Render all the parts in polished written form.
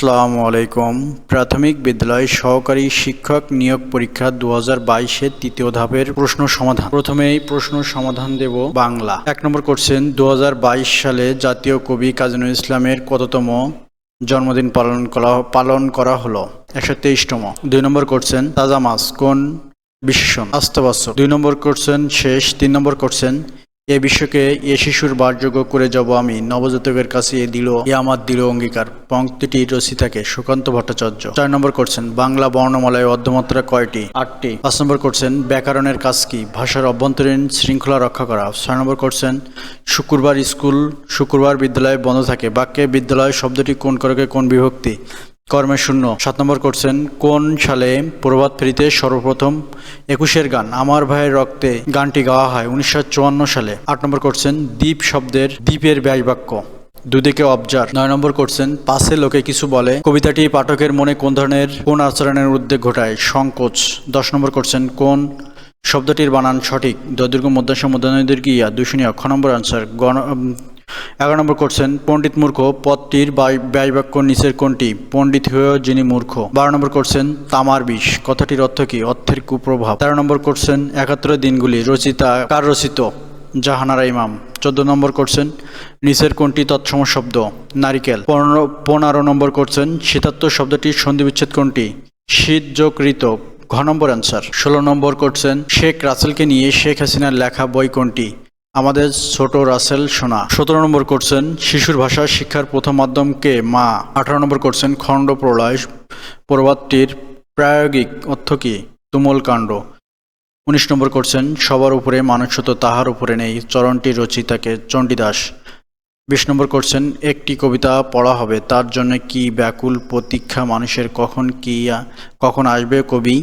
আসসালামু আলাইকুম। প্রাথমিক বিদ্যালয় সহকারী শিক্ষক নিয়োগ পরীক্ষা 2022-এর তৃতীয় ধাপের প্রশ্ন সমাধান। প্রথমেই প্রশ্ন সমাধান দেব বাংলা। 1 নম্বর কোশ্চেন, 2022 সালে জাতীয় কবি কাজী নজরুল ইসলামের কততম জন্মদিন পালন করা হলো? 123তম। 2 নম্বর কোশ্চেন, তাজা মাছ কোন বিশেষণ? আস্তাবস্য। 2 নম্বর কোশ্চেন শেষ। 3 নম্বর কোশ্চেন, এ বিশ্বকে এ শিশুর বাসযোগ্য করে যাব আমি, নবজাতকের কাছে এ আমার দৃঢ় অঙ্গীকার। পংক্তিটি রচিতাকে সুকান্ত ভট্টাচার্য। 4 নম্বর কোশ্চেন, বাংলা বর্ণমালায় অর্ধমাত্রা কয়টি? 8টি। 5 নম্বর কোশ্চেন, ব্যাকরণের কাজ কি? ভাষার অভ্যন্তরীণ শৃঙ্খলা রক্ষা করা। 6 নম্বর কোশ্চেন, শুক্রবার বিদ্যালয় বন্ধ থাকে। বাক্যে বিদ্যালয় শব্দটি কোন কারকে কোন বিভক্তি? কর্মে শূন্য। 7 নম্বর কোশ্চেন, কোন সালে প্রভাত ফেরিতে সর্বপ্রথম 21-এর গান আমার ভাইয়ের রক্তে গানটি গাওয়া হয়? 1954 সালে। 8 নম্বর কোশ্চেন, দ্বীপ শব্দের দ্বীপের ব্যাসবাক্য দুদিকে অবজার। 9 নম্বর কোশ্চেন, পাশে লোকে কিছু বলে কবিতাটি পাঠকের মনে কোন আচরণের উদ্বেগ ঘটায়? সংকোচ। 10 নম্বর কোশ্চেন, কোন শব্দটির বানান সঠিক? দীর্ঘ মধ্যাংশ মধ্যাহ্নদীর্ঘ ইয়া দূষণীয়। খ নম্বর আনসার। 11 নম্বর কোশ্চেন, পণ্ডিত মূর্খ পদটির ব্যাসবাক্য নিচের কোনটি? পণ্ডিত হয়েও যিনি মূর্খ। 12 নম্বর কোশ্চেন, তামার বিষ কথাটির অর্থ কি? অর্থের কুপ্রভাব। 13 নম্বর কোশ্চেন, 71 দিনগুলি কার রচিত? জাহানারা ইমাম। 14 নম্বর কোশ্চেন, নিচের কোনটি তৎসম শব্দ? নারিকেল। 15 নম্বর কোশ্চেন, শীতাত্ম শব্দটির সন্ধিবিচ্ছেদ কোনটি? শীত যোগ ঋত। ঘ নম্বর অ্যান্সার। 16 নম্বর কোশ্চেন, শেখ রাসেলকে নিয়ে শেখ হাসিনার লেখা বই কোনটি? আমাদের ছোট রাসেল সোনা। 17 নম্বর কোশ্চেন, শিশুর ভাষা শিক্ষার প্রথম মাধ্যম কে? মা। 18 নম্বর কোশ্চেন, খণ্ড প্রলয় প্রবাদটির প্রায়োগিক অর্থ কি? তুমুল কাণ্ড। 19 নম্বর কোশ্চেন, সবার উপরে মানুষত্ব তাহার উপরে নেই চরণটি রচিতাকে? চণ্ডীদাস। 20 নম্বর কোশ্চেন, একটি কবিতা পড়া হবে, তার জন্য কি ব্যাকুল প্রতীক্ষা মানুষের? কখন আসবে কবি?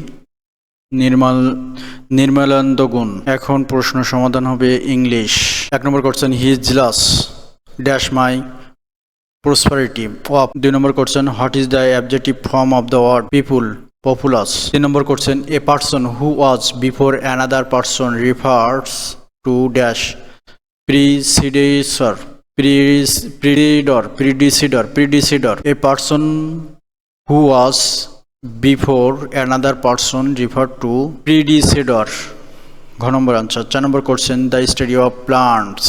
নির্মলেন্দু গুণ। এখন প্রশ্ন সমাধান হবে English. 1 number question, he is jealous dash my prosperity of. 2 number question, what is the objective form of the word people? Populace. 3 নম্বর question, a person who was before another person refers to dash predecessor. A person who was before another person referred to predecessor. ঘ number answer. 4 number question, the study of plants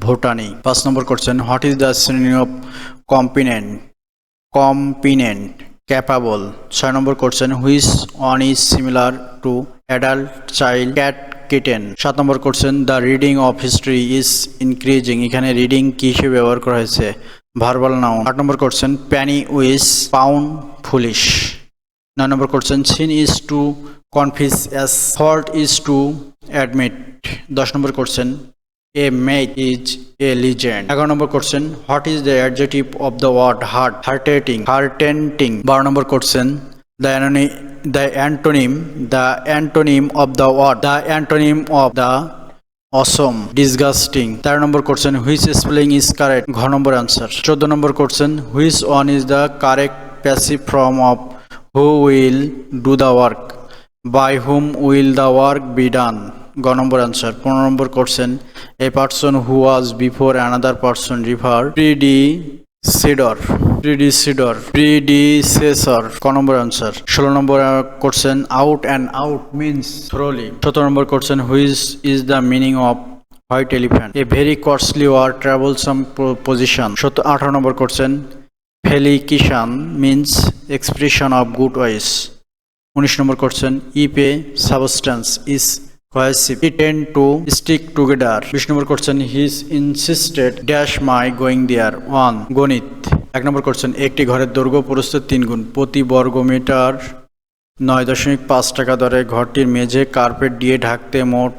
botany. 5 number question, what is the synonym of competent? Capable. 6 number question, which one is similar to adult child cat kitten. 7 number question, the reading of history is increasing. এখানে reading কি হিসেবে ব্যবহার করা হয়েছে? Verbal noun. 8 number question, penny wise pound foolish. 9 number question, sin is to confess as fault is to admit. 10 number question, a mate is a legend. 11 number question, what is the adjective of the word heartening? 12 number question, the antonym of the word, the antonym of the awesome, disgusting. 13 number question, which spelling is correct? ঘ number answer. 14 number question, which one is the correct passive form of who will do the work? By whom will the work be done? গ number answer. 15 number question, a person who was before another person refer predecessor. ক number answer. 16 number question, out and out means thoroughly. 17 number question, which is the meaning of white elephant? A very costly or troublesome position. 18 number question, felicitation means expression of good wish. 19 number question, if a substance is cohesive it tend to stick together. 20 number question, he insisted dash my going there. 1 গণিত। 1 নম্বর question, একটি ঘরের দৈর্ঘ্য প্রস্থ 3 গুণ, প্রতি বর্গ metre 9.5 টাকা দরে ঘরটির মেঝে কার্পেট দিয়ে ঢাকতে মোট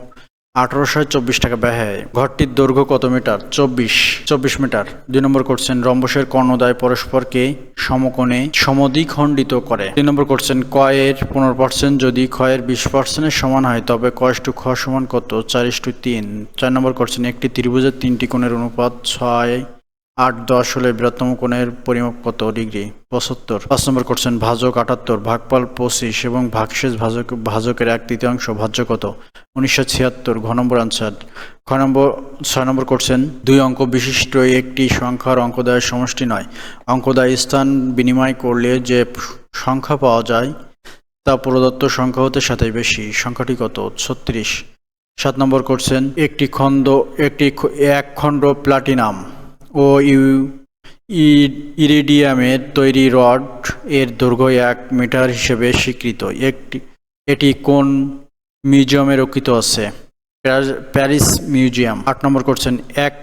1824 টাকা ব্যয় হয়। ঘরটির দৈর্ঘ্য কত মিটার? 24 মিটার। 2 নম্বর কোশ্চেন, রম্বসের কর্ণদ্বয় পরস্পরকে সমকোণে সমদ্বিখণ্ডিত করে। 3 নম্বর কোশ্চেন, কয়ের 15% যদি ক্ষয়ের 20% সমান হয় তবে ক খ সমান কত? 4:3। 4 নম্বর কোশ্চেন, একটি ত্রিভুজের 3টি কোণের অনুপাত 6, 8-10 হলে বৃহত্তম কোণের পরিমাপ কত ডিগ্রি? 75। 5 নম্বর কোশ্চেন, ভাজক 78, ভাগফল 25 এবং ভাগশেষ ভাজকের 1/3 ভাজ্য কত? 1976। ঘ নম্বর আনসার। 6 নম্বর কোশ্চেন, 2 অঙ্ক বিশিষ্ট একটি সংখ্যার অঙ্কদ্বয়ের সমষ্টি নয়। অঙ্কদ্বয় স্থান বিনিময় করলে যে সংখ্যা পাওয়া যায় তা প্রদত্ত সংখ্যা হতে 7 বেশি। সংখ্যাটি কত? 36। 7 নম্বর কোশ্চেন, এক খণ্ড প্লাটিনাম ও ইরিডিয়ামের তৈরি রড এর দৈর্ঘ্য 1 মিটার হিসেবে স্বীকৃত। এটি কোন মিউজিয়ামে রক্ষিত আছে? Paris museum. 8 number question, 1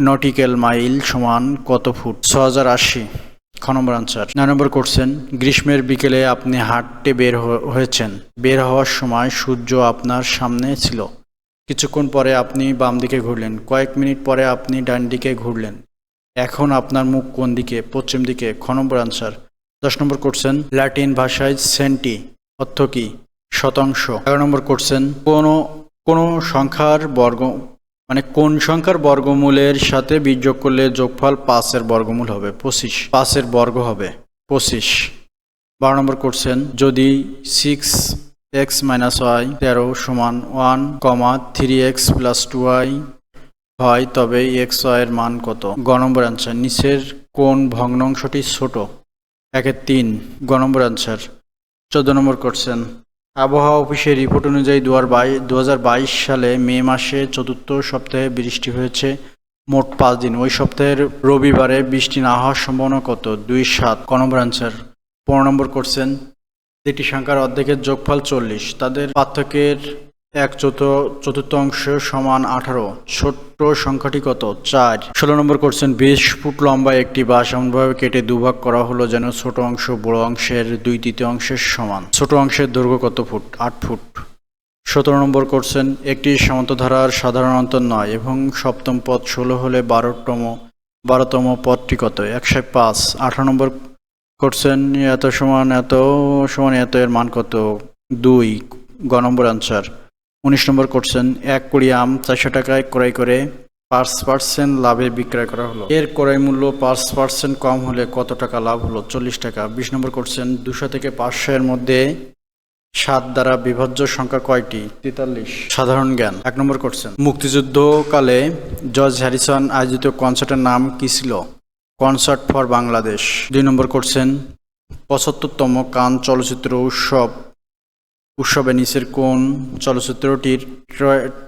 nautical mile সমান কত ফুট? 6080। খ নম্বর আনসার। 9 নম্বর কোশ্চেন, গ্রীষ্মের বিকেলে আপনি হাঁটতে বের হয়েছেন। বের হওয়ার সময় সূর্য আপনার সামনে ছিল। কিছুক্ষণ পরে আপনি বাম দিকে ঘুরলেন। কয়েক মিনিট পরে আপনি ডান দিকে ঘুরলেন। এখন আপনার মুখ কোন দিকে? পশ্চিম দিকে। খ নম্বর আনসার। 10 নম্বর কোশ্চেন, ল্যাটিন ভাষায় সেন্টি অর্থ কি? শতাংশ। 11 নম্বর কোশ্চেন, কোন সংখ্যার বর্গমূলের সাথে বিয়োগ করলে যোগফল 5 এর বর্গমূল হবে? 25। 5 এর বর্গ হবে 25। 12 নম্বর কোশ্চেন, যদি 6x - y 13 সমান 1, 3x + 2y হয় তবে xy এর মান কত? গ নম্বর আনসার। নিচের কোন ভগ্নাংশটি ছোট? 1/3। গ নম্বর আনসার। 14 নম্বর কোশ্চেন, আবহাওয়া অফিসের রিপোর্ট অনুযায়ী 2022 সালে মে মাসে 4th সপ্তাহে বৃষ্টি হয়েছে মোট 5 দিন। ওই সপ্তাহের রবিবারে বৃষ্টি না হওয়ার সম্ভাবনা কত? 2-7। ক নম্বর আনসার। 15 নম্বর কোশ্চেন, দুটি সংখ্যার অর্ধেকের যোগফল 40, তাদের পার্থক্যের 1/4 সমান 18। ছোট্ট সংখ্যাটি কত? 4। 16 নম্বর কোশ্চেন, 20 ফুট লম্বা একটি বাঁশ এমনভাবে কেটে দুভাগ করা হলো যেন ছোট অংশ বড় অংশের 2/3 সমান। ছোট অংশের দৈর্ঘ্য কত ফুট? 8 ফুট। 17 নম্বর কোশ্চেন, একটি সমান্তরাল সাধারণ অন্তর 9 এবং সপ্তম পদ 16 হলে 12তম পদটি কত? 105। 18 নম্বর কোশ্চেন, এত সমান এত এর মান কত? 2। গ নম্বর আনসার। 19 নম্বর কোশ্চেন, 1 কুড়ি আম 400 টাকায় ক্রয় করে 5% লাভে বিক্রয় করা হলো। এর ক্রয় মূল্য 5% কম হলে কত টাকা লাভ হলো? 40 টাকা। 20 নম্বর কোশ্চেন, 200 থেকে 500 এর মধ্যে 7 দ্বারা বিভাজ্য সংখ্যা কয়টি? 43। সাধারণ জ্ঞান। 1 নম্বর কোশ্চেন, মুক্তিযুদ্ধকালে জর্জ হ্যারিসন আয়োজিত কনসার্টের নাম কি ছিল? Concert for Bangladesh. 2 number question, 75তম কান চলচ্চিত্র উৎসবে নিচের কোন চলচ্চিত্রটির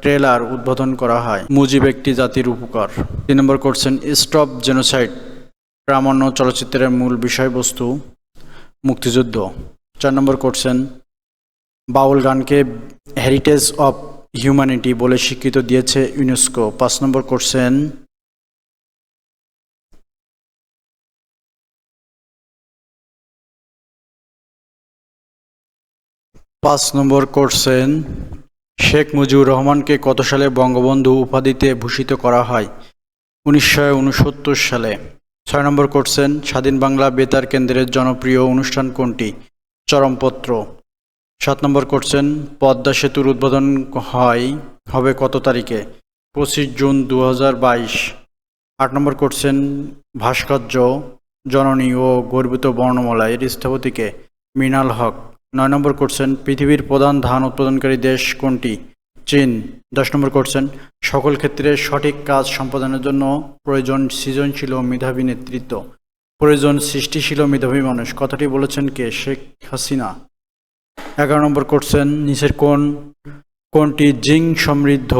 ট্রেলার উদ্বোধন করা হয়? মুজিব একটি জাতির উপকার। 3 নম্বর কোশ্চেন, স্টপ জেনোসাইড প্রামাণ্য চলচ্চিত্রের মূল বিষয়বস্তু মুক্তিযুদ্ধ। 4 নম্বর কোশ্চেন, বাউল গানকে হেরিটেজ অফ হিউম্যানিটি বলে স্বীকৃতি দিয়েছে UNESCO. 5 number question, Sheikh Mujibur রহমানকে কত সালে বঙ্গবন্ধু উপাধিতে ভূষিত করা হয়? 1969 সালে। 6 নম্বর কোশ্চেন, স্বাধীন বাংলা বেতার কেন্দ্রের জনপ্রিয় অনুষ্ঠান কোনটি? চরমপত্র। 7 নম্বর কোশ্চেন, পদ্মা সেতুর উদ্বোধন হবে কত তারিখে? 25 জুন 2022। 8 নম্বর কোশ্চেন, ভাস্কর্য জননী ও গর্বিত বর্ণমালা এর স্থপতিকে? মৃণাল হক। 9 নম্বর কোশ্চেন, পৃথিবীর প্রধান ধান উৎপাদনকারী দেশ কোনটি? চীন। 10 নম্বর কোশ্চেন, সকল ক্ষেত্রে সঠিক কাজ সম্পাদনের জন্য প্রয়োজন সৃজনশীল ও মেধাবী নেতৃত্ব, প্রয়োজন সৃষ্টিশীল ও মেধাবী মানুষ। কথাটি বলেছেন কে? শেখ হাসিনা। 11 নম্বর কোশ্চেন, নিচের কোনটি জিঙ্ক সমৃদ্ধ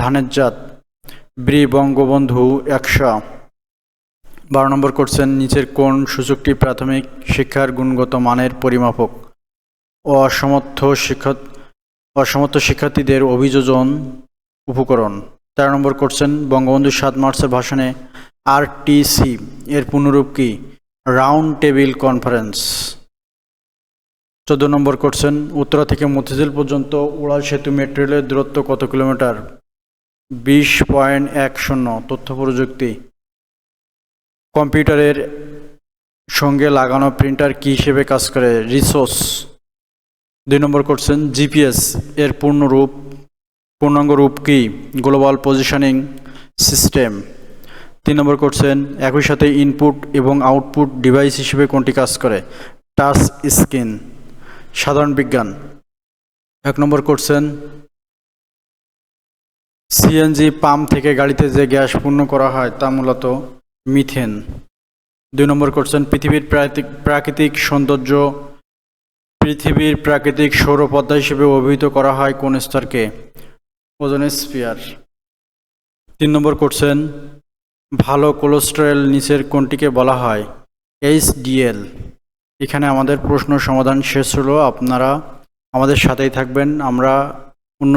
ধানের জাত? ব্রি বঙ্গবন্ধু 100। 12 নম্বর কোশ্চেন, নিচের কোন সূচকটি প্রাথমিক শিক্ষার গুণগত মানের পরিমাপক? অসমর্থ শিক্ষার্থীদের অভিযোজন উপকরণ। 13 নম্বর কোশ্চেন, বঙ্গবন্ধু 7 মার্চের ভাষণে আরটিসি এর পূর্ণরূপ কি? Round table conference. 14 number question, Uttara থেকে মতিঝিল পর্যন্ত উড়াল সেতু মেট্রো রেলের দূরত্ব কত কিলোমিটার? 20.10। তথ্য প্রযুক্তি। কম্পিউটারের সঙ্গে লাগানো প্রিন্টার কি হিসেবে কাজ করে? রিসোর্স। 2 নম্বর কোশ্চেন, জিপিএস এর পূর্ণাঙ্গ রূপ কি? Global positioning system. 3 নম্বর কোশ্চেন একই সাথে ইনপুট এবং আউটপুট ডিভাইস হিসেবে কোনটি কাজ করে? Touch screen. সাধারণ বিজ্ঞান। 1 নম্বর কোশ্চেন সিএনজি পাম্প থেকে গাড়িতে যে গ্যাস পূর্ণ করা হয় তা মূলত মিথেন। 2 নম্বর কোশ্চেন পৃথিবীর প্রাকৃতিক সৌরপদ্মা হিসেবে অভিহিত করা হয় কোন স্তরকে? ওজোনস্ফিয়ার। 3 নম্বর কোশ্চেন ভালো কোলেস্টেরল নিচের কোনটিকে বলা হয়? এইচডিএল। এখানে আমাদের প্রশ্ন সমাধান শেষ হলো। আপনারা আমাদের সাথেই থাকবেন। আমরা অন্য